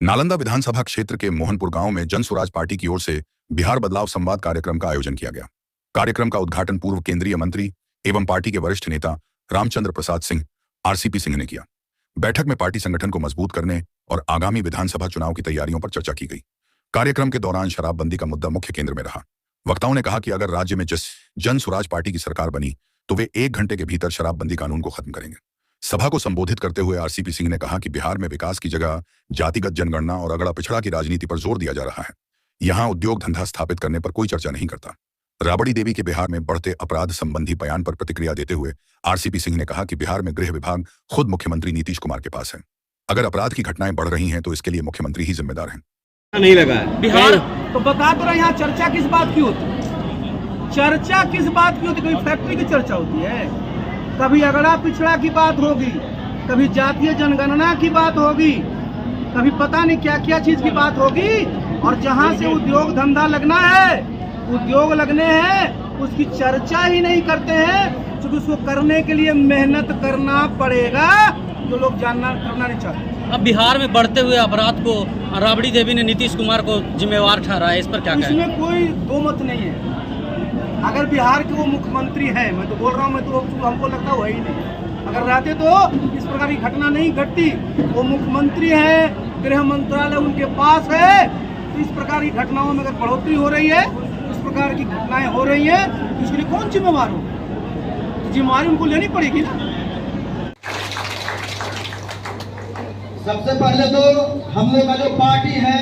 नालंदा विधानसभा क्षेत्र के मोहनपुर गांव में जन स्वराज पार्टी की ओर से बिहार बदलाव संवाद कार्यक्रम का आयोजन किया गया। कार्यक्रम का उद्घाटन पूर्व केंद्रीय मंत्री एवं पार्टी के वरिष्ठ नेता रामचंद्र प्रसाद सिंह आरसीपी सिंह ने किया। बैठक में पार्टी संगठन को मजबूत करने और आगामी विधानसभा चुनाव की तैयारियों पर चर्चा की गई। कार्यक्रम के दौरान शराबबंदी का मुद्दा मुख्य केंद्र में रहा। वक्ताओं ने कहा कि अगर राज्य में जन स्वराज पार्टी की सरकार बनी तो वे 1 घंटे के भीतर शराबबंदी कानून को खत्म करेंगे। सभा को संबोधित करते हुए आरसीपी सिंह ने कहा कि बिहार में विकास की जगह जातिगत जनगणना और अगड़ा पिछड़ा की राजनीति पर जोर दिया जा रहा है। यहां उद्योग धंधा स्थापित करने पर कोई चर्चा नहीं करता। राबड़ी देवी के बिहार में बढ़ते अपराध संबंधी बयान पर प्रतिक्रिया देते हुए आरसीपी सिंह ने कहा कि बिहार में गृह विभाग खुद मुख्यमंत्री नीतीश कुमार के पास है। अगर अपराध की घटनाएं बढ़ रही हैं तो इसके लिए मुख्यमंत्री ही जिम्मेदार हैं। नहीं लगा है बिहार तो बता तो रहे, यहाँ चर्चा किस बात की होती है? चर्चा किस बात की होती है? कोई फैक्ट्री की चर्चा होती है? कभी अगड़ा पिछड़ा की बात होगी, कभी जातीय जनगणना की बात होगी, कभी पता नहीं क्या क्या चीज की बात होगी। और जहाँ से उद्योग धंधा लगना है, उद्योग लगने हैं, उसकी चर्चा ही नहीं करते हैं, क्योंकि उसको करने के लिए मेहनत करना पड़ेगा, जो लोग करना नहीं चाहते। अब बिहार में बढ़ते हुए अपराध को राबड़ी देवी ने नीतीश कुमार को जिम्मेवार ठहराया, इस पर क्या कहें? इसमें कोई दो मत नहीं है। अगर बिहार के वो मुख्यमंत्री हैं, मैं तो बोल रहा हूँ, मैं तो हमको लगता है ही नहीं, अगर रहते तो इस प्रकार की घटना नहीं घटती। वो मुख्यमंत्री हैं, गृह मंत्रालय उनके पास है, तो इस प्रकार की घटनाओं में अगर बढ़ोतरी हो रही है, इस प्रकार की घटनाएं हो रही है, तो इसके लिए कौन जिम्मेवार हो? जिम्मेवारी उनको लेनी पड़ेगी ना। सबसे पहले तो हम लोग का जो पार्टी है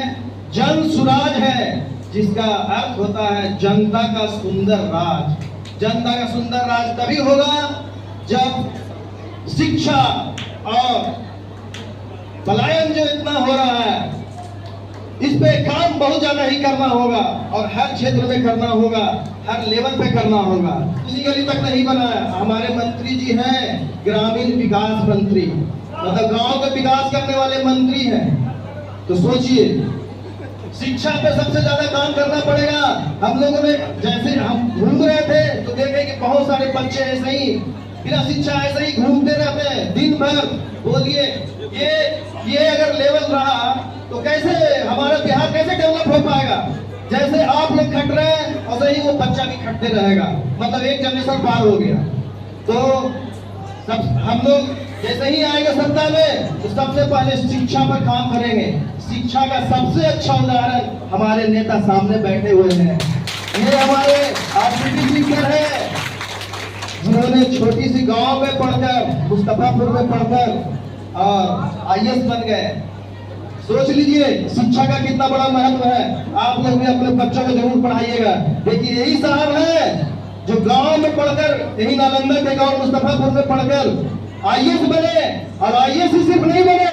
जन सुराज है, जिसका अर्थ होता है जनता का सुंदर राज। जनता का सुंदर राज तभी होगा जब शिक्षा और पलायन जो इतना हो रहा है, इस पे काम बहुत ज्यादा ही करना होगा और हर क्षेत्र में करना होगा, हर लेवल पे करना होगा। किसी गली तक नहीं बना है। हमारे मंत्री जी हैं ग्रामीण विकास मंत्री, मतलब गांव का विकास करने वाले मंत्री हैं। तो सोचिए, शिक्षा पे सबसे ज्यादा काम करना पड़ेगा। हम लोगों ने जैसे हम घूम रहे थे तो देखे कि बहुत सारे बच्चे ऐसे ही बिना शिक्षा ऐसे ही घूमते रहते हैं दिन भर। बोलिए ये अगर लेवल रहा तो कैसे हमारा बिहार कैसे डेवलप हो पाएगा? जैसे आप लोग खट रहे हैं और सही वो बच्चा भी खटते रहेगा, मतलब एक जनरेशन पार हो गया। तो सब हम लोग जैसे ही आएगा सत्ता में तो सबसे पहले शिक्षा पर काम करेंगे। शिक्षा का सबसे अच्छा उदाहरण हमारे नेता सामने बैठे हुए हैं। ये हमारे आरसीपी सिंह है, जिन्होंने छोटी सी गांव में पढ़कर, मुस्तफापुर में पढ़कर और आईएएस बन गए। सोच लीजिए शिक्षा का कितना बड़ा महत्व है। आप लोग भी अपने बच्चों को जरूर पढ़ाइएगा। देखिए यही साहब है जो गांव में पढ़कर, यही नालंदा के गांव मुस्तफापुर में पढ़कर आईएएस बने, और आईएएस ही सिर्फ नहीं बने,